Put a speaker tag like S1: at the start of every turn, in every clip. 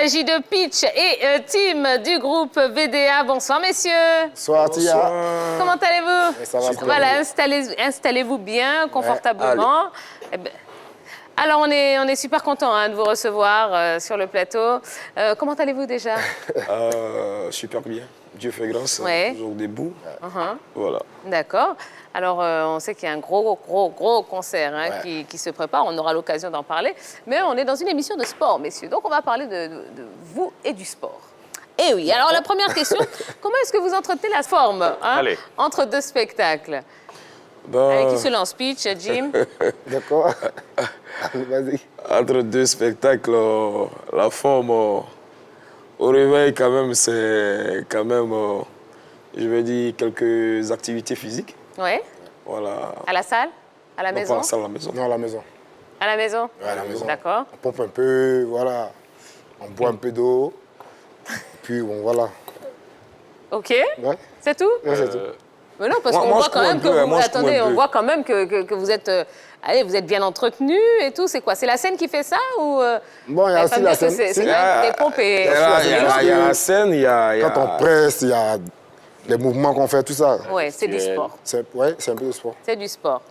S1: s'agit de Pitch et Tim du groupe VDA. Bonsoir, messieurs.
S2: Bonsoir, Tia.
S1: Comment allez-vous?
S2: Ça va très
S1: Voilà,
S2: bien.
S1: installez-vous bien, confortablement. Eh ben, alors, on est super content de vous recevoir sur le plateau. Comment allez-vous déjà?
S3: Super bien. Dieu fait grâce.
S1: Ouais.
S3: Toujours debout. Voilà.
S1: D'accord. Alors, on sait qu'il y a un gros concert qui se prépare. On aura l'occasion d'en parler. Mais on est dans une émission de sport, messieurs. Donc, on va parler de vous et du sport. Eh oui. Alors, la première question, comment est-ce que vous entretenez la forme entre deux spectacles? Avec qui se lance? Pitch, Jim?
S2: D'accord. Vas-y.
S3: Entre deux spectacles, la forme au réveil, quand même, c'est quand même, je vais dire, quelques activités physiques.
S1: Oui.
S3: Voilà.
S1: À la salle? À la
S3: Non,
S1: maison?
S3: pas à la salle, à la maison.
S2: Non, à la maison.
S1: À la maison?
S2: Ouais, à la maison.
S1: D'accord.
S2: On pompe un peu, voilà. On boit un peu d'eau. Puis, bon, voilà.
S1: OK.
S2: Ouais.
S1: C'est tout?
S2: Ouais, c'est tout.
S1: Mais non, parce
S3: Moi,
S1: qu'on
S3: moi,
S1: voit
S3: je
S1: quand
S3: cours
S1: même
S3: un
S1: que
S3: peu,
S1: vous...
S3: moi, je cours
S1: Attendez,
S3: un
S1: on
S3: peu.
S1: voit quand même que vous êtes... allez, vous êtes bien entretenu et tout. C'est quoi? C'est la scène qui fait ça ou...
S2: Bon, il y a aussi la scène.
S1: C'est
S2: Si.
S1: quand même des pompes et...
S3: Il y a la scène, il y a...
S2: Quand on presse, il y a les mouvements qu'on fait, tout ça.
S1: Ouais, c'est du sport.
S2: Ouais, c'est un peu de sport.
S1: C'est du sport.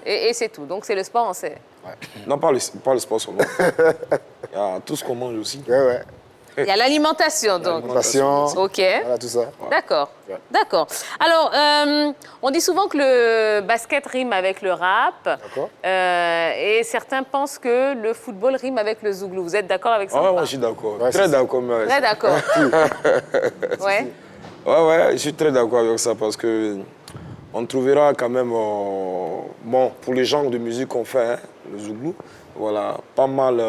S1: Et c'est tout. Donc, c'est le sport, on sait.
S3: Non, pas le sport seulement. Il y a tout ce qu'on mange aussi.
S2: Ouais, ouais.
S1: Il y a l'alimentation, donc.
S2: L'alimentation.
S1: OK.
S2: Voilà, tout ça.
S1: D'accord.
S2: Ouais.
S1: D'accord. Alors, on dit souvent que le basket rime avec le rap.
S2: D'accord.
S1: Et certains pensent que le football rime avec le zouglou. Vous êtes d'accord avec ça?
S3: Ah ouais,
S1: ou
S3: moi,
S1: pas?
S3: je suis d'accord.
S2: Ouais,
S3: Très
S2: c'est-
S3: d'accord. mais-
S1: Très d'accord. Ouais.
S3: Ouais, je suis très d'accord avec ça parce que on trouvera quand même, bon, pour les genres de musique qu'on fait, hein, le zouglou, voilà, pas mal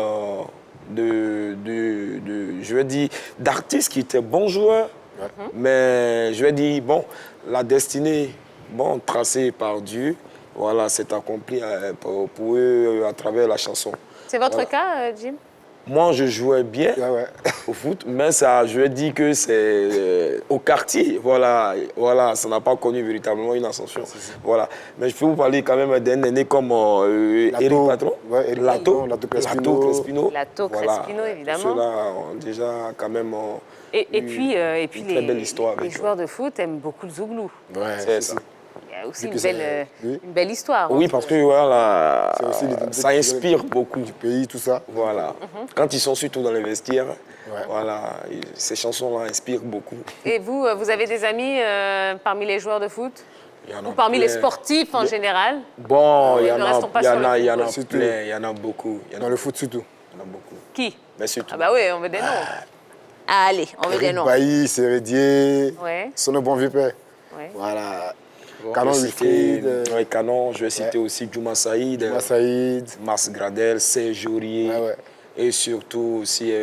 S3: je vais dire, d'artistes qui étaient bons joueurs, mais je vais dire, bon, la destinée, bon, tracée par Dieu, voilà, s'est accomplie pour eux à travers la chanson.
S1: C'est votre
S3: Voilà.
S1: cas, Jim?
S3: Moi, je jouais bien
S2: Ouais, ouais.
S3: au foot, mais ça, je vais dire que c'est au quartier, voilà, ça n'a pas connu véritablement une ascension, voilà. Mais je peux vous parler quand même d'un aîné comme Eric Patron,
S2: Ouais, Eric Patron, Lato Crespino.
S1: Lato Crespino, évidemment.
S3: Ceux-là ont déjà quand même
S1: Et puis
S3: une très belle histoire
S1: les
S3: avec eux.
S1: joueurs de foot aiment beaucoup le zouglou.
S2: Ouais,
S3: C'est ça.
S1: Il y a aussi
S2: Vu
S1: une
S2: que
S1: belle,
S2: oui.
S1: une belle histoire.
S3: Oui, parce que voilà,
S2: C'est aussi l'identité
S3: ça inspire beaucoup.
S2: du pays, tout ça.
S3: Voilà. Quand ils sont surtout dans les vestiaires,
S2: Ouais.
S3: voilà, ces chansons-là inspirent beaucoup.
S1: Et vous, vous avez des amis parmi les joueurs de foot?
S3: Il y en a
S1: Ou parmi les
S3: plein.
S1: sportifs en général?
S3: Bon, il y en
S1: ne
S3: a,
S1: restons pas
S3: il y
S1: sur
S3: en
S1: le
S3: a, il y en a
S2: football.
S3: plein, il y en a beaucoup. Il y en a
S2: Dans le foot, surtout.
S3: il y en a beaucoup.
S1: Qui?
S3: Mais surtout.
S1: Ah bah oui, on veut des noms. Allez, on veut des
S2: Eric
S1: noms.
S2: Bailly, Sérédier,
S1: Ouais.
S2: Son bon vieux père.
S1: Ouais.
S2: Voilà.
S3: Bon,
S2: Canon
S3: je vais citer-
S2: Wilfried,
S3: ouais, Canon, je vais citer aussi Djouma Saïd,
S2: Massaïd.
S3: Mars Gradel, Serge Aurier,
S2: Ouais, ouais.
S3: et surtout aussi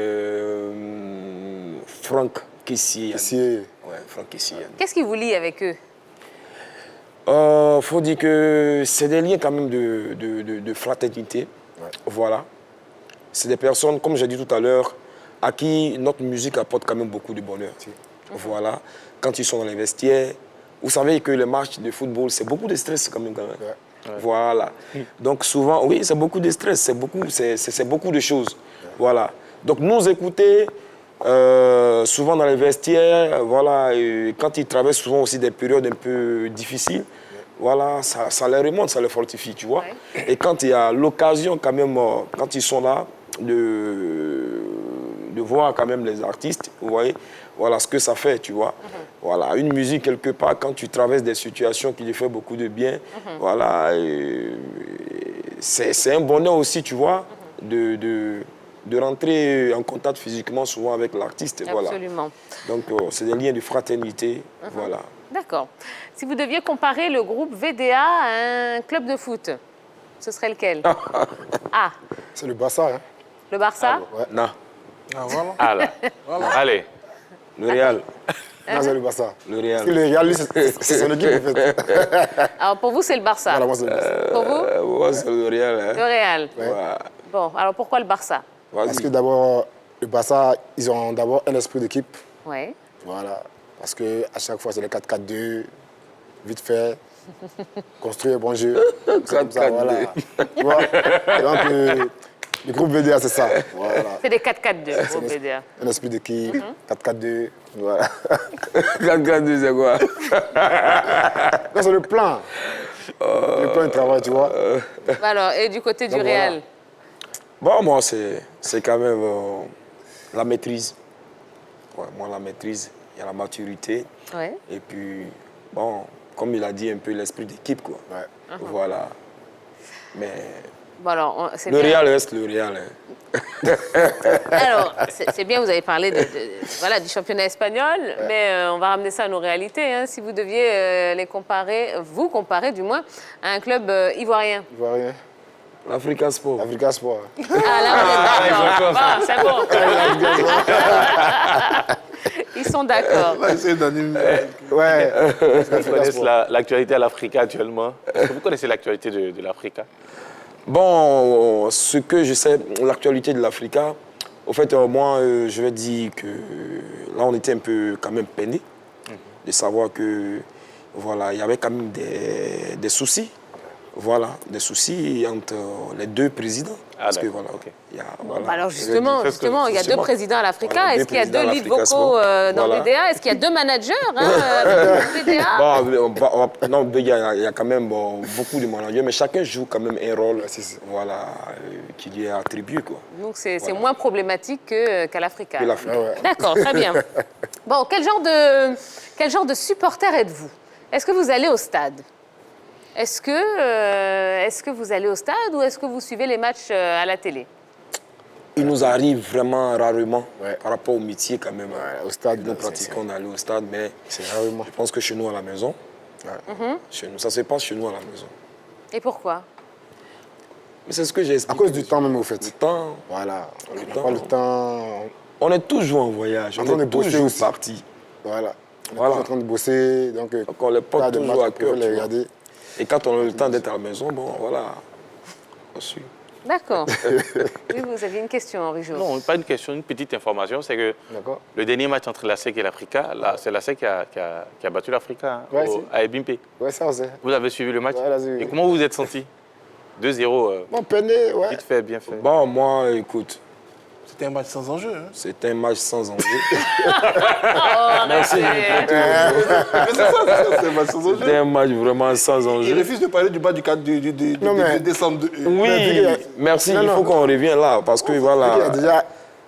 S3: Franck Kessié.
S2: Ici,
S3: Ouais, Franck Kessié.
S1: Qu'est-ce qui vous lie avec eux?
S3: Faut dire que c'est des liens quand même de fraternité.
S2: Ouais.
S3: Voilà. C'est des personnes, comme j'ai dit tout à l'heure, à qui notre musique apporte quand même beaucoup de bonheur. Voilà. Quand ils sont dans les vestiaires, vous savez que les matchs de football, c'est beaucoup de stress quand même.
S2: Ouais.
S3: Voilà. Donc souvent, oui, c'est beaucoup de stress, c'est beaucoup de choses. Voilà. Donc nous écouter, souvent dans les vestiaires, voilà, et quand ils traversent souvent aussi des périodes un peu difficiles, voilà, ça les remonte, ça les fortifie, tu vois.
S1: Ouais.
S3: Et quand il y a l'occasion quand même, quand ils sont là, de voir quand même les artistes, vous voyez, voilà ce que ça fait, tu vois. Voilà, une musique quelque part, quand tu traverses des situations qui lui font beaucoup de bien, voilà, c'est un bonheur aussi, tu vois, de rentrer en contact physiquement souvent avec l'artiste, voilà.
S1: Absolument.
S3: Donc c'est des liens de fraternité, voilà.
S1: D'accord. Si vous deviez comparer le groupe VDA à un club de foot, ce serait lequel? Ah,
S2: c'est le Barça. Hein.
S1: le Barça?
S2: Ouais.
S3: Non,
S2: Ah, voilà.
S4: Allez.
S3: le Real,
S2: Non, c'est le Barça.
S3: le
S2: Parce que
S3: Real.
S2: le Real, lui, c'est son équipe, en fait.
S1: Alors pour vous, c'est le Barça.
S2: Voilà, moi, c'est le Barça.
S1: Pour vous?
S3: Ouais, c'est le Real,
S1: Le
S3: hein.
S1: Real.
S2: Ouais.
S3: Ouais.
S1: Bon, alors pourquoi le Barça?
S2: Parce que
S3: Vas-y.
S2: d'abord, le Barça, ils ont d'abord un esprit d'équipe.
S1: Oui.
S2: Voilà. Parce qu'à chaque fois, c'est le 4-4-2, vite fait, construire un bon jeu. C'est comme ça,
S3: 4-4-2.
S2: voilà. Tu vois. Donc, Le groupe BDA, c'est ça. Voilà.
S1: C'est des 4-4-2, groupe BDA.
S2: Un esprit d'équipe, 4-4-2, voilà.
S3: 4-4-2, c'est quoi?
S2: Non, c'est le plan. Le plan de travail, tu vois.
S1: Alors, et du côté du
S2: Donc,
S1: Real?
S3: Bon, moi, c'est quand même la maîtrise. Ouais, moi, la maîtrise, il y a la maturité.
S1: Ouais.
S3: Et puis, bon, comme il a dit, un peu l'esprit d'équipe, quoi.
S2: Ouais.
S3: Voilà. Mais
S1: Bon, alors, c'est
S3: le
S1: bien.
S3: Real reste le Real. Hein.
S1: Alors, c'est bien, vous avez parlé voilà, du championnat espagnol, mais on va ramener ça à nos réalités. Hein. Si vous deviez les comparer, vous comparer du moins, à un club ivoirien.
S2: Tu vois rien.
S3: L'Africa Sport.
S2: Africa Sport.
S1: Ah là, on est d'accord. Bon, c'est bon. Ils sont d'accord.
S2: Ouais.
S4: Vous connaissez l'actualité à l'Africa actuellement? Est-ce que vous connaissez l'actualité de l'Africa?
S3: Bon, ce que je sais, l'actualité de l'Africa, au fait, moi, je vais dire que là, on était un peu quand même peiné de savoir que, voilà, il y avait quand même des soucis. Voilà, des soucis entre les deux présidents. Parce que voilà,
S4: ok.
S3: il y a,
S1: Bon,
S3: voilà,
S1: bah alors justement, il y a deux présidents à l'Africa.
S3: Voilà,
S1: Est-ce qu'il y a
S3: présidents
S1: deux
S3: à
S1: leads
S3: l'Africa
S1: vocaux
S3: Sport.
S1: dans
S3: Voilà.
S1: BDA? Est-ce qu'il y a deux managers avec BDA?
S3: Bon, non, il y a quand même beaucoup de managers, mais chacun joue quand même un rôle voilà, qui lui est attribué. Quoi.
S1: Donc c'est moins problématique qu'à l'Africa.
S3: Que l'Africa.
S2: Ouais.
S1: D'accord, très bien. Bon, quel genre de supporter êtes-vous? Est-ce que vous allez au stade? Est-ce que vous allez au stade ou est-ce que vous suivez les matchs à la télé?
S3: Il nous arrive vraiment rarement,
S2: Ouais.
S3: par rapport au métier quand même.
S2: Ouais, au stade,
S3: nous pratiquons d'aller au stade, mais
S2: C'est rarement.
S3: je pense que chez nous à la maison, chez nous, ça se passe chez nous à la maison.
S1: Et pourquoi?
S3: Mais c'est ce que j'ai
S2: À
S3: expliqué.
S2: cause du temps même, au fait.
S3: Le temps,
S2: Voilà. On n'a
S3: temps.
S2: pas le temps.
S3: on est toujours en voyage,
S2: En
S3: on
S2: train de
S3: est
S2: bosser
S3: toujours
S2: aussi.
S3: parti.
S2: Voilà. On est
S3: Voilà.
S2: toujours en train de bosser. Donc,
S3: on les porte
S2: pas de
S3: toujours
S2: match,
S3: à
S2: on peut
S3: cœur,
S2: les
S3: tu vois.
S2: regarder.
S3: Et quand on a le temps d'être à la maison, bon, voilà, on suit.
S1: D'accord. Oui, vous aviez une question, Henri Jo.
S4: Non, pas une question, une petite information. C'est que
S2: D'accord.
S4: le dernier match entre la SEC et l'Africa, c'est la SEC qui a battu l'Africa
S2: Ouais, si.
S4: à Ebimpe.
S2: Ouais, ça, on sait.
S4: Vous avez suivi le match?
S2: Ouais, là, j'ai-
S4: Et comment vous vous êtes senti? 2-0,
S2: Bon, peiné, ouais.
S4: vite fait, bien fait.
S3: Bon, moi, écoute,
S5: C'était un match sans enjeu. Hein.
S3: c'est un match sans enjeu.
S1: Merci.
S5: C'est un match sans enjeu.
S3: C'était un match vraiment sans
S5: Il
S3: enjeu.
S5: refuse de parler du bas du 4
S2: Non, mais-
S5: de décembre.
S3: Oui, merci,
S2: Non,
S3: il
S2: non.
S3: faut qu'on revienne là, parce que
S2: Il y a
S3: voilà,
S2: déjà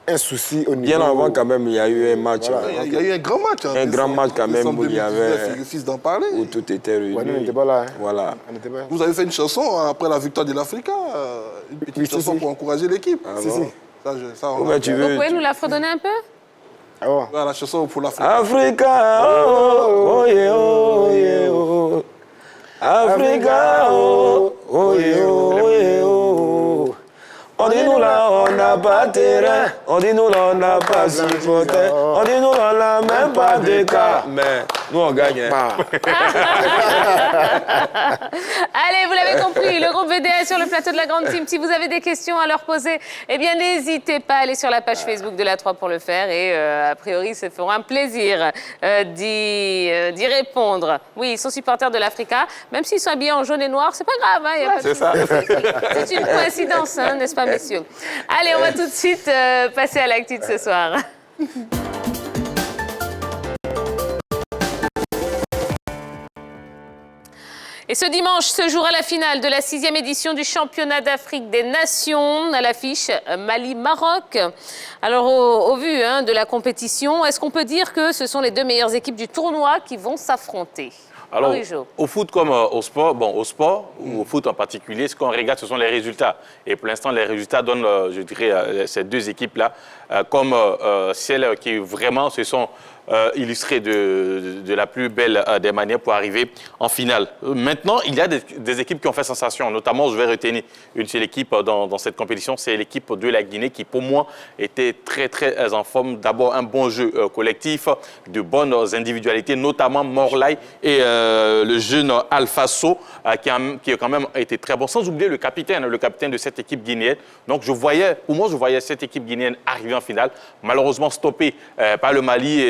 S2: un souci au niveau.
S3: bien avant quand même, il y a eu un match
S2: Voilà.
S5: Il y a eu un grand match.
S3: Un grand match quand même où il y avait-
S5: Il refuse d'en parler.
S3: où tout était réuni.
S2: Ouais, nous, on n'était pas là. Hein.
S3: Voilà.
S2: On n'était pas.
S5: Vous avez fait une chanson après la victoire de l'Africa, une petite
S2: Oui, si,
S5: chanson
S2: si.
S5: pour encourager l'équipe.
S3: Ah
S2: Si,
S3: bon?
S2: si.
S5: Ça, on
S3: Oh,
S5: a-
S3: ben, tu
S1: Vous
S3: veux,
S1: pouvez nous la fredonner un peu?
S2: Ah bon?
S5: Ouais, la chanson pour l'Africa.
S3: Africa, oh, yeah, oh, yeah, oh. Africa, oh, yeah, oh, yeah, oh. On dit nous là, on n'a pas terrain. On dit nous là, on n'a pas supporter. On dit nous là, on n'a même pas de cas. Mais nous, on gagne. Hein.
S2: Bah,
S1: Allez, vous l'avez compris, le groupe VDA est sur le plateau de la Grande Team. Si vous avez des questions à leur poser, eh bien, n'hésitez pas à aller sur la page Facebook de la 3 pour le faire. Et a priori, ils se feront un plaisir d'y répondre. Oui, ils sont supporters de l'Africa. Même s'ils sont habillés en jaune et noir, c'est pas grave. Hein, y a pas de
S4: c'est ça.
S1: C'est une coïncidence, hein, n'est-ce pas, messieurs? Allez, on va tout de suite passer à l'actu de ce soir. Et ce dimanche se jouera la finale de la 6e édition du championnat d'Afrique des Nations. À l'affiche, Mali-Maroc. Alors, au vu de la compétition, est-ce qu'on peut dire que ce sont les deux meilleures équipes du tournoi qui vont s'affronter?
S4: Alors,
S1: Henri Jo.
S4: au foot comme au sport, ou au foot en particulier, ce qu'on regarde, ce sont les résultats. Et pour l'instant, les résultats donnent, je dirais, ces deux équipes-là comme celles qui vraiment se sont illustrées de la plus belle des manières pour arriver en finale. Maintenant, il y a des équipes qui ont fait sensation. Notamment, je vais retenir une seule équipe dans cette compétition, c'est l'équipe de la Guinée qui, pour moi, était très, très en forme. D'abord, un bon jeu collectif, de bonnes individualités, notamment Morlaï et le jeune Alpha So, qui a quand même été très bon. Sans oublier le capitaine de cette équipe guinéenne. Donc, pour moi, je voyais cette équipe guinéenne arriver en finale. Malheureusement, stoppée par le Mali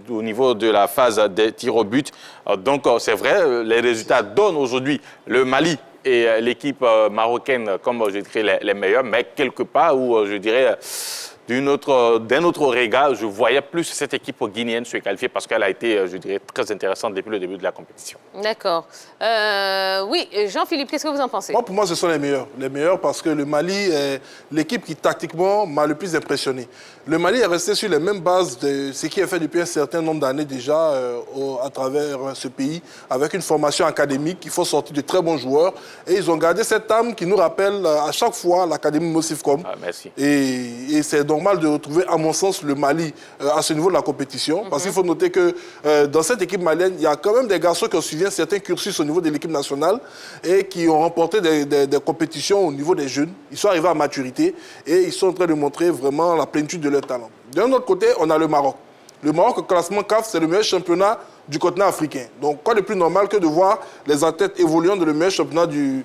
S4: au niveau de la phase des tirs au but. Donc, c'est vrai, les résultats donnent aujourd'hui le Mali et l'équipe marocaine comme, je dirais, les meilleurs, mais quelque part où, je dirais, d'un autre regard, je voyais plus cette équipe guinéenne se qualifier parce qu'elle a été, je dirais, très intéressante depuis le début de la compétition.
S1: D'accord. Oui, Jean-Philippe, qu'est-ce que vous en pensez?
S5: Moi, pour moi, ce sont les meilleurs. Les meilleurs parce que le Mali est l'équipe qui, tactiquement, m'a le plus impressionné. Le Mali est resté sur les mêmes bases de ce qui est fait depuis un certain nombre d'années déjà à travers ce pays, avec une formation académique qui faut sortir de très bons joueurs. Et ils ont gardé cette âme qui nous rappelle à chaque fois l'Académie Mosifcom.
S4: Ah, merci.
S5: Et c'est normal de retrouver, à mon sens, le Mali à ce niveau de la compétition. Parce qu'il faut noter que dans cette équipe malienne, il y a quand même des garçons qui ont suivi un certain cursus au niveau de l'équipe nationale et qui ont remporté des compétitions au niveau des jeunes. Ils sont arrivés à maturité et ils sont en train de montrer vraiment la plénitude de leur talent. D'un autre côté, on a le Maroc. Le Maroc, au classement CAF, c'est le meilleur championnat du continent africain. Donc, quoi de plus normal que de voir les athlètes évoluant dans le meilleur championnat du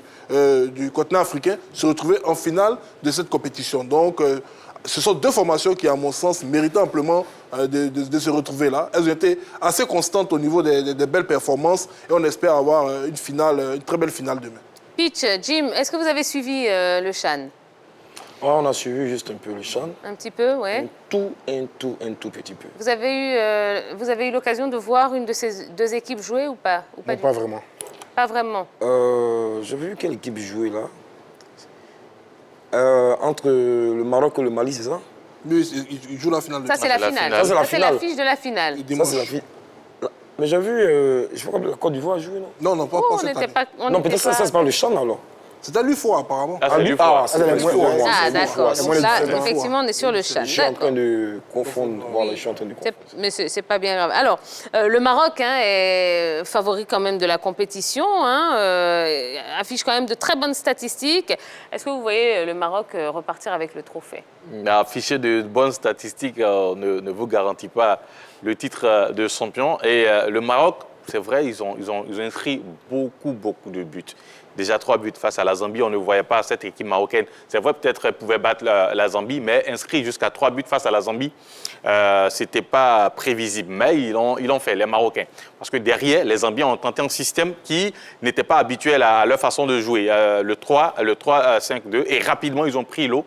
S5: continent africain se retrouver en finale de cette compétition. Donc, ce sont deux formations qui, à mon sens, méritent amplement de se retrouver là. Elles ont été assez constantes au niveau des belles performances et on espère avoir une très belle finale demain.
S1: Pitch, Jim, est-ce que vous avez suivi le CHAN?
S3: Ouais, on a suivi juste un peu le CHAN.
S1: Un petit peu, oui.
S3: Un tout petit peu.
S1: Vous avez eu l'occasion de voir une de ces deux équipes jouer ou pas?
S2: Non, pas vraiment.
S1: Pas vraiment.
S3: J'ai vu quelle équipe jouer là. Entre le Maroc et le Mali, c'est ça?
S5: Mais ils jouent la finale.
S1: Ça, c'est la finale.
S3: Ça, c'est la
S1: Ça, c'est
S3: finale.
S1: l'affiche de la finale.
S3: Ça, c'est la finale. Mais j'ai vu, je crois que la Côte d'Ivoire a joué, non?
S5: Non, pas
S1: Oh,
S5: cette année.
S3: Non, peut-être ça c'est pas le CHAN alors.
S5: C'était l'UFOA, apparemment.
S4: Ah, c'est du foie.
S3: c'est les moins.
S1: Ah, d'accord.
S2: c'est
S1: Donc
S2: moins
S1: là,
S2: les différents.
S1: effectivement, on est sur le CHAN.
S3: Je suis en train
S1: D'accord.
S3: de confondre. Voilà, je suis en train de confondre.
S1: Mais c'est pas bien grave. Alors, le Maroc est favori quand même de la compétition, affiche quand même de très bonnes statistiques. Est-ce que vous voyez le Maroc repartir avec le trophée?
S4: Afficher de bonnes statistiques ne vous garantit pas le titre de champion. Et le Maroc, c'est vrai, ils ont inscrit beaucoup de buts. Déjà 3 buts face à la Zambie, on ne voyait pas cette équipe marocaine. C'est vrai, peut-être qu'elle pouvait battre la Zambie, mais inscrit jusqu'à 3 buts face à la Zambie, ce n'était pas prévisible. Mais ils l'ont fait, les Marocains. Parce que derrière, les Zambiens ont tenté un système qui n'était pas habituel à leur façon de jouer. Le 3-5-2, et rapidement, ils ont pris l'eau.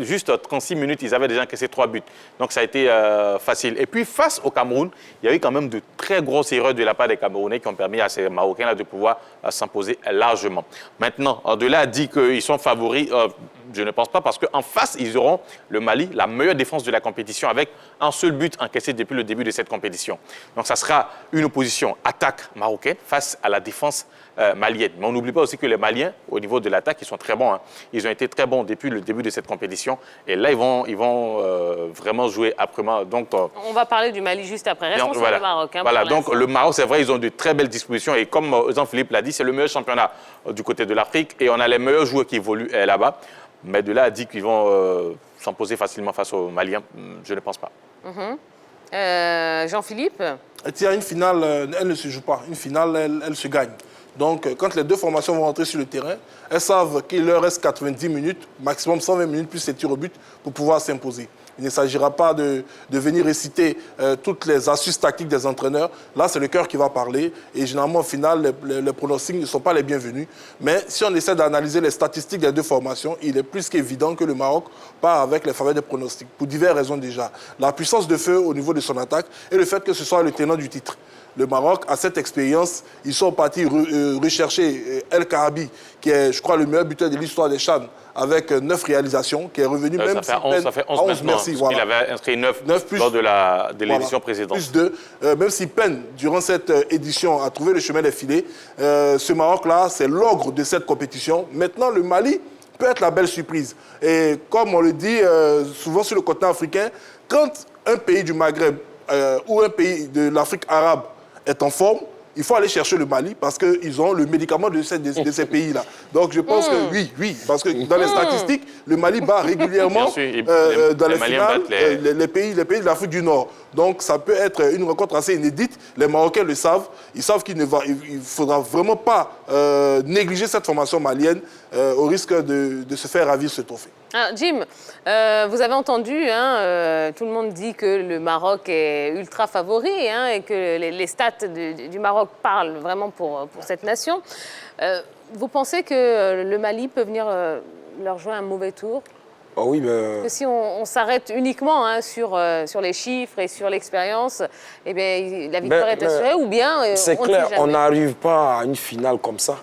S4: Juste 36 minutes, ils avaient déjà encaissé 3 buts. Donc, ça a été facile. Et puis, face au Cameroun, il y a eu quand même de très grosses erreurs de la part des Camerounais qui ont permis à ces Marocains-là de pouvoir s'imposer largement. Maintenant, au-delà dit qu'ils sont favoris, je ne pense pas, parce qu'en face, ils auront le Mali, la meilleure défense de la compétition, avec un seul but encaissé depuis le début de cette compétition. Donc, ça sera une opposition attaque marocaine face à la défense malienne. Mais on n'oublie pas aussi que les Maliens, au niveau de l'attaque, ils sont très bons. Ils ont été très bons depuis le début de cette compétition. Et là, ils vont vraiment jouer âprement. Donc,
S1: on va parler du Mali juste après. Restons sur le Maroc.
S4: Voilà, donc le Maroc, c'est vrai, ils ont de très belles dispositions. Et comme Jean-Philippe l'a dit, c'est le meilleur championnat du côté de l'Afrique. Et on a les meilleurs joueurs qui évoluent là-bas. Mais de là à dire qu'ils vont s'imposer facilement face aux Maliens, je ne pense pas.
S1: Jean-Philippe?
S5: Une finale, elle ne se joue pas. Une finale, elle se gagne. Donc, quand les deux formations vont rentrer sur le terrain, elles savent qu'il leur reste 90 minutes, maximum 120 minutes, plus les tirs au but, pour pouvoir s'imposer. Il ne s'agira pas de venir réciter toutes les astuces tactiques des entraîneurs. Là, c'est le cœur qui va parler. Et généralement, au final, les pronostics ne sont pas les bienvenus. Mais si on essaie d'analyser les statistiques des deux formations, il est plus qu'évident que le Maroc part avec les faveurs des pronostics. Pour diverses raisons déjà. La puissance de feu au niveau de son attaque et le fait que ce soit le tenant du titre. Le Maroc a cette expérience. Ils sont partis rechercher El Karabi, qui est, je crois, le meilleur buteur de l'histoire des CHAN, avec 9 réalisations, qui est revenu même...
S4: Ça fait 11 maintenant,
S5: merci,
S4: voilà. Il avait inscrit 9 plus, lors de l'édition précédente.
S5: Plus 2. Même s'il peine, durant cette édition, à trouver le chemin des filets, ce Maroc-là, c'est l'ogre de cette compétition. Maintenant, le Mali peut être la belle surprise. Et comme on le dit souvent sur le continent africain, quand un pays du Maghreb ou un pays de l'Afrique arabe est en forme, il faut aller chercher le Mali parce qu'ils ont le médicament de ces pays-là. Donc je pense que oui, parce que dans les statistiques, le Mali bat régulièrement dans les finales les pays de l'Afrique du Nord. Donc ça peut être une rencontre assez inédite. Les Marocains le savent. Ils savent qu'il ne faudra vraiment pas négliger cette formation malienne au risque de se faire ravir ce trophée.
S1: Ah, Jim, vous avez entendu, hein, tout le monde dit que le Maroc est ultra favori hein, et que les stats du Maroc parlent vraiment pour cette nation. Vous pensez que le Mali peut venir leur jouer un mauvais tour?
S3: Ah oui,
S1: que si on s'arrête uniquement hein, sur les chiffres et sur l'expérience, eh bien, la victoire est assurée ou bien
S3: c'est
S1: on
S3: clair,
S1: ne sait jamais.
S3: on n'arrive pas à une finale comme ça.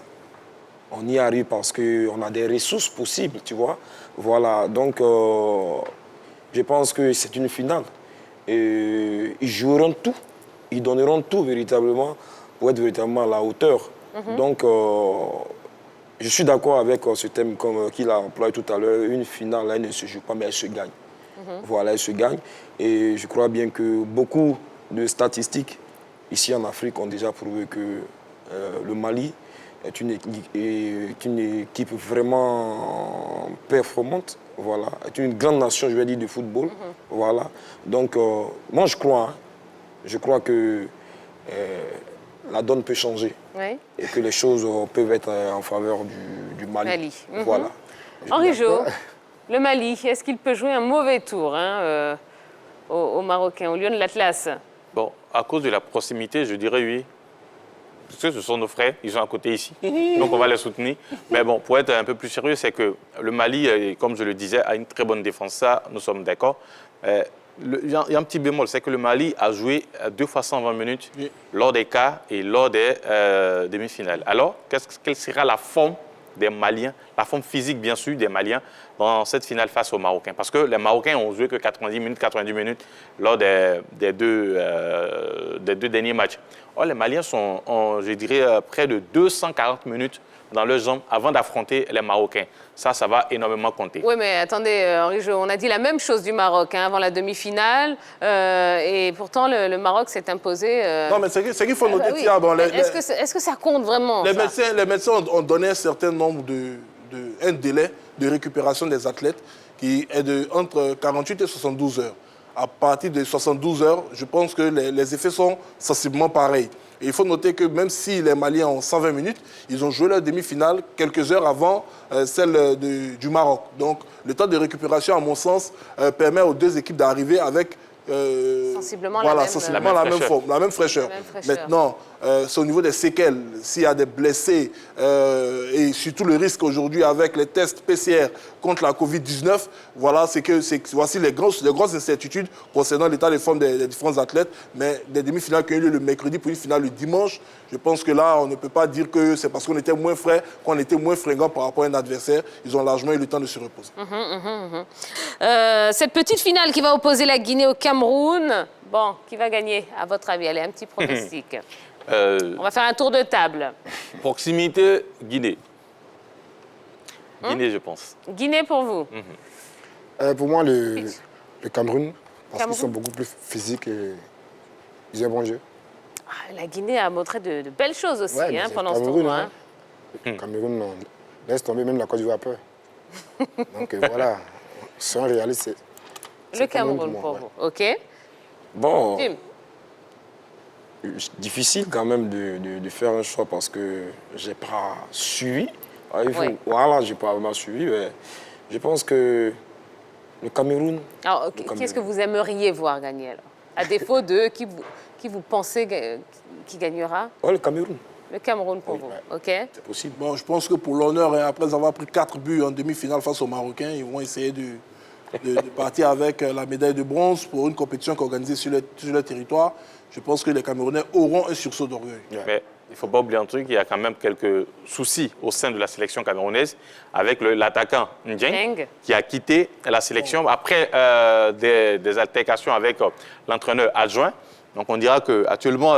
S3: On y arrive parce qu'on a des ressources possibles, tu vois. Voilà, donc je pense que c'est une finale. Et ils joueront tout, ils donneront tout véritablement pour être véritablement à la hauteur. Donc, je suis d'accord avec ce thème qu'il a employé tout à l'heure. Une finale, elle ne se joue pas, mais elle se gagne. Voilà, elle se gagne. Et je crois bien que beaucoup de statistiques ici en Afrique ont déjà prouvé que le Mali est une équipe vraiment performante. Voilà, est une grande nation, je vais dire, de football. Voilà. Donc, moi, je crois que la donne peut changer.
S1: Oui.
S3: Et que les choses peuvent être en faveur du Mali. Voilà.
S1: Henri Jo, le Mali, est-ce qu'il peut jouer un mauvais tour hein, aux Marocains, au Lion de l'Atlas?
S4: Bon, à cause de la proximité, je dirais oui. Parce que ce sont nos frères, ils sont à côté ici. Donc on va les soutenir. Mais bon, pour être un peu plus sérieux, c'est que le Mali, comme je le disais, a une très bonne défense. Ça, nous sommes d'accord. Il y a un petit bémol, c'est que le Mali a joué 2 fois 120 minutes lors des quarts et lors des demi-finales. Alors, quelle sera la forme des Maliens, la forme physique bien sûr des Maliens dans cette finale face aux Marocains? Parce que les Marocains ont joué que 90 minutes lors des deux derniers matchs. Or, les Maliens sont, je dirais, près de 240 minutes dans leurs jambes avant d'affronter les Marocains. Ça va énormément compter.
S1: Oui, mais attendez, Henri Jo, on a dit la même chose du Maroc hein, avant la demi-finale. Et pourtant, le Maroc s'est imposé.
S5: Non, mais c'est qu'il faut noter.
S1: Oui. Est-ce que ça compte vraiment
S5: les médecins ont donné un certain nombre un délai de récupération des athlètes qui est entre 48 et 72 heures. À partir de 72 heures, je pense que les effets sont sensiblement pareils. Et il faut noter que même si les Maliens ont 120 minutes, ils ont joué leur demi-finale quelques heures avant celle du Maroc. Donc le temps de récupération, à mon sens, permet aux deux équipes d'arriver avec
S1: sensiblement
S5: la même fraîcheur. Maintenant, c'est au niveau des séquelles. S'il y a des blessés et surtout le risque aujourd'hui avec les tests PCR contre la Covid-19, voilà, voici les grosses incertitudes concernant l'état de forme des différents athlètes. Mais des demi-finales qui ont eu lieu le mercredi pour une finale le dimanche, je pense que là, on ne peut pas dire que c'est parce qu'on était moins frais, qu'on était moins fringant par rapport à un adversaire. Ils ont largement eu le temps de se reposer.
S1: Cette petite finale qui va opposer la Guinée au Cameroun, bon, qui va gagner, à votre avis? Allez, un petit pronostic. On va faire un tour de table.
S4: Proximité, Guinée. Guinée, je pense.
S1: Guinée pour vous?
S2: Pour moi, le Cameroun, parce qu'ils sont beaucoup plus physiques et ils ont un bon jeu.
S1: Ah, la Guinée a montré de belles choses aussi hein, pendant ce tournoi.
S2: Hein. Le Cameroun, on laisse tomber même la Côte d'Ivoire peur. Donc voilà, si on réalise, c'est
S1: le Cameroun pour vous, OK.
S3: Bon,
S1: Jim.
S3: difficile quand même de faire un choix parce que je n'ai pas suivi. Voilà, je n'ai pas vraiment suivi. Mais je pense que le Cameroun...
S1: Alors, qu'est-ce que vous aimeriez voir gagner alors? À défaut de qui vous pensez qui gagnera?
S3: Le Cameroun.
S1: Le Cameroun pour vous, OK.
S3: C'est possible.
S5: Bon, je pense que pour l'honneur, après avoir pris 4 buts en demi-finale face aux Marocains, ils vont essayer de partir avec la médaille de bronze pour une compétition qui est organisée sur leur territoire. Je pense que les Camerounais auront un sursaut d'orgueil.
S4: Mais il ne faut pas oublier un truc, il y a quand même quelques soucis au sein de la sélection camerounaise avec l'attaquant Ndieng qui a quitté la sélection après des altercations avec l'entraîneur adjoint. Donc on dira qu'actuellement,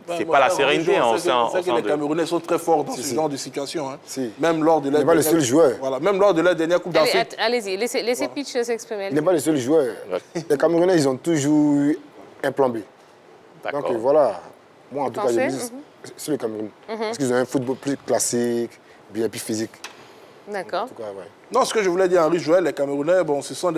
S4: ce n'est pas la sérénité.
S5: On sait que les Camerounais sont très forts dans ce genre de situation. Hein. Même lors de leur
S2: il n'est pas le seul joueur.
S5: Voilà, même lors de leur dernière Coupe d'Afrique.
S1: Allez-y, laissez Pitch s'exprimer.
S2: Il n'est pas le seul joueur. Les Camerounais, ils ont toujours eu un plan B. Donc voilà, moi en tout cas, je dis c'est le Cameroun. Parce qu'ils ont un football plus classique, bien plus physique.
S1: D'accord.
S5: Non, ce que je voulais dire, Henri Joël, les Camerounais, bon, ce sont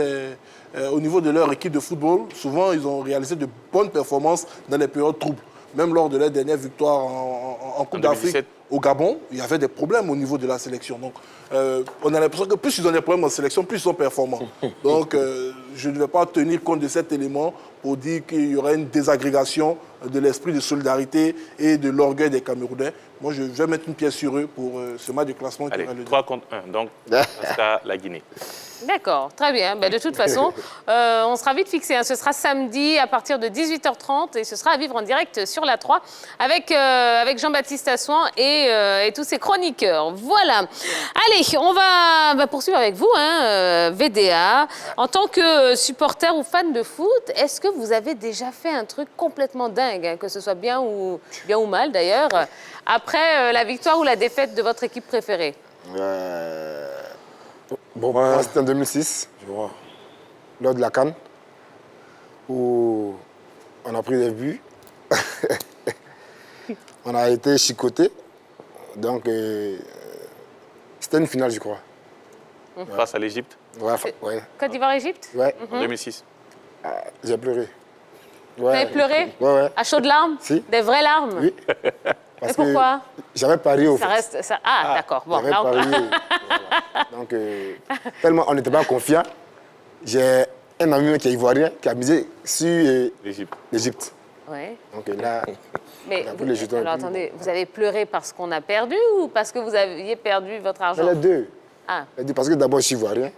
S5: au niveau de leur équipe de football, souvent ils ont réalisé de bonnes performances dans les périodes troubles. même lors de la dernière victoire en Coupe d'Afrique au Gabon, il y avait des problèmes au niveau de la sélection. Donc, on a l'impression que plus ils ont des problèmes en sélection, plus ils sont performants. Donc, je ne vais pas tenir compte de cet élément pour dire qu'il y aurait une désagrégation de l'esprit de solidarité et de l'orgueil des Camerounais. Moi, je vais mettre une pièce sur eux pour ce match de classement.
S4: Allez, 3 contre 1, donc ça sera la Guinée. D'accord,
S1: très bien. Ben, de toute façon, on sera vite fixé. Hein. Ce sera samedi à partir de 18h30 et ce sera à vivre en direct sur la 3 avec Jean-Baptiste Assouan et tous ses chroniqueurs. Voilà. Allez, on va poursuivre avec vous, hein, VDA. En tant que supporter ou fan de foot, est-ce que vous avez déjà fait un truc complètement dingue, hein, que ce soit bien ou mal d'ailleurs, après la victoire ou la défaite de votre équipe préférée?
S2: Bon, moi, c'était en 2006, je vois, lors de la CAN, où on a pris des buts. On a été chicotés. Donc, c'était une finale, je crois.
S4: Face à l'Égypte?
S2: Ouais.
S1: Côte d'Ivoire-Égypte?
S2: Ouais.
S4: En 2006.
S2: J'ai pleuré.
S1: Vous avez pleuré?
S2: Ouais.
S1: À chaudes larmes?
S2: Si.
S1: Des vraies larmes?
S2: Oui.
S1: Mais pourquoi?
S2: J'avais parié au fait.
S1: D'accord. Bon,
S2: j'avais parié. Voilà. Donc, tellement on n'était pas confiants, j'ai un ami qui est ivoirien qui a misé sur l'Égypte.
S1: Ouais.
S2: Donc là,
S1: mais
S2: on a pris les jetons.
S1: Alors attendez, vous avez pleuré parce qu'on a perdu ou parce que vous aviez perdu votre argent?
S2: Les deux.
S1: Ah.
S2: Parce que d'abord, je suis ivoirien.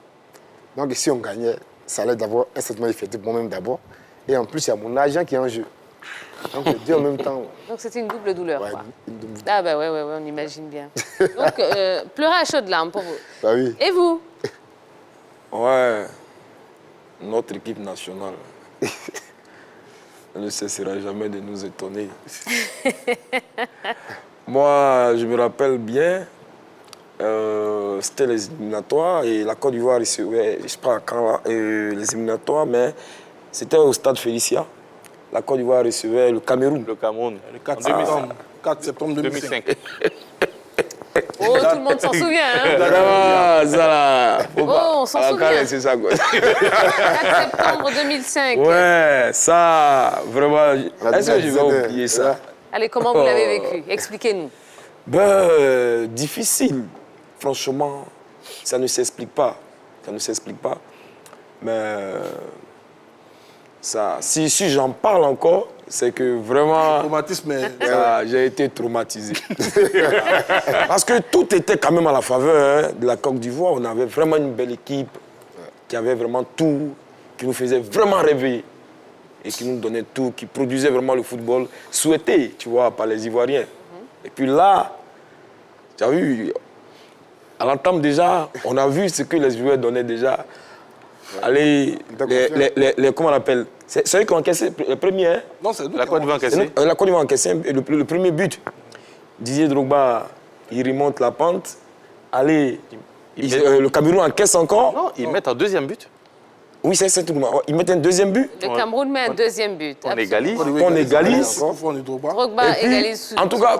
S2: Donc si on gagnait, ça allait d'abord un sentiment effectif moi-même d'abord. Et en plus, il y a mon argent qui est en jeu. Donc les deux en même temps.
S1: Donc c'était une double douleur,
S2: ouais,
S1: quoi. Ah bah ouais, on imagine bien. Donc pleurer à chaudes larmes pour vous.
S2: Bah oui.
S1: Et vous?
S3: Ouais, notre équipe nationale ne cessera jamais de nous étonner. Moi, je me rappelle bien, c'était les éliminatoires et la Côte d'Ivoire recevait, je ne sais pas quand les éliminatoires, mais c'était au stade Félicia. La Côte d'Ivoire recevait le Cameroun.
S4: Le Cameroun.
S5: Le 4 septembre 2005.
S1: Oh, tout le monde s'en souvient, hein?
S3: Vraiment, ça là.
S1: On s'en souvient.
S3: C'est ça, quoi.
S1: 4 septembre 2005.
S3: Ouais, ça, vraiment. Est-ce que je vais oublier ça?
S1: Allez, comment vous l'avez vécu? Expliquez-nous.
S3: Difficile. Franchement, ça ne s'explique pas. Ça ne s'explique pas. Mais ça, si j'en parle encore, c'est que vraiment, j'ai été traumatisé. Parce que tout était quand même à la faveur de la Côte d'Ivoire. On avait vraiment une belle équipe qui avait vraiment tout, qui nous faisait vraiment rêver et qui nous donnait tout, qui produisait vraiment le football souhaité, tu vois, par les Ivoiriens. Et puis là, tu as vu, à l'entame déjà, on a vu ce que les joueurs donnaient déjà. Allez, comment on appelle? C'est eux qui ont encaissé le premier. Hein?
S5: Non, c'est nous.
S4: La Côte d'Ivoire a encaissé.
S3: La Côte d'Ivoire a encaissé le premier but. Didier Drogba, il remonte la pente. Allez, le Cameroun encaisse encore.
S4: Non, ils mettent un deuxième but.
S3: Oui, c'est tout. Ils mettent un deuxième but.
S1: Le Cameroun met un deuxième but.
S4: On égalise.
S3: On égalise.
S1: Drogba égalise.
S3: En tout cas,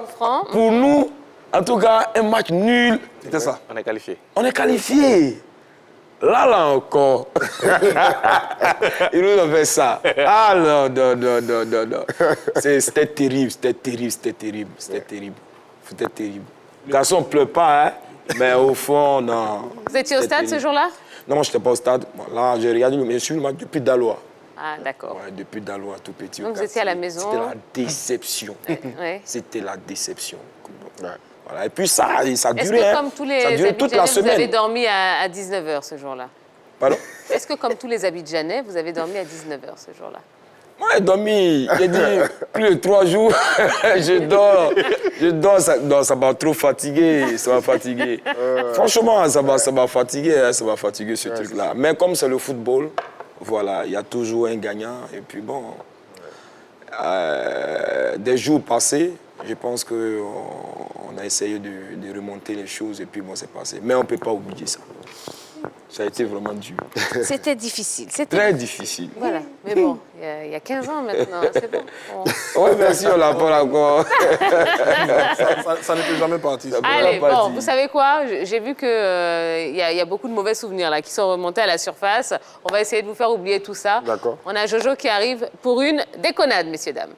S3: pour nous, un match nul.
S5: C'était ça.
S4: On est qualifié.
S3: On est qualifié. Là encore, ils nous ont fait ça. Ah non. C'était terrible. Les garçons ne pleurent pas, hein, mais au fond, non.
S1: Vous étiez au stade ce jour-là?
S3: Non, moi, je n'étais pas au stade. Là, j'ai regardé le match depuis Daloa.
S1: Ah, d'accord.
S3: Ouais, depuis Daloa, tout petit.
S1: Donc, vous étiez à la maison.
S3: C'était la déception.
S1: Ouais.
S3: C'était la déception. Ouais. Voilà. Et puis, ça durait.
S1: Est-ce que, comme tous les
S3: Abidjanais,
S1: vous avez dormi à 19h ce jour-là?
S3: Pardon?
S1: Est-ce que, comme tous les Abidjanais, vous avez dormi à 19h ce jour-là?
S3: Moi, j'ai dormi, j'ai dit, plus de 3 jours, je dors, ça m'a trop fatigué, ça m'a fatigué. Franchement, ça m'a fatigué, ce truc-là. Mais comme c'est le football, voilà, il y a toujours un gagnant. Et puis bon, des jours passés, je pense qu'on a essayé de remonter les choses et puis bon, c'est passé. Mais on ne peut pas oublier ça. Ça a été vraiment dur.
S1: C'était difficile.
S3: Très difficile.
S1: Voilà. Mais bon, il y a 15 ans maintenant, c'est bon.
S3: Oui, merci, on l'a pas encore.
S5: Ça ne peut jamais partir.
S1: Allez, bon, vous savez quoi? J'ai vu qu'il y a beaucoup de mauvais souvenirs là, qui sont remontés à la surface. On va essayer de vous faire oublier tout ça.
S2: D'accord.
S1: On a Jojo qui arrive pour une déconnade, messieurs, dames.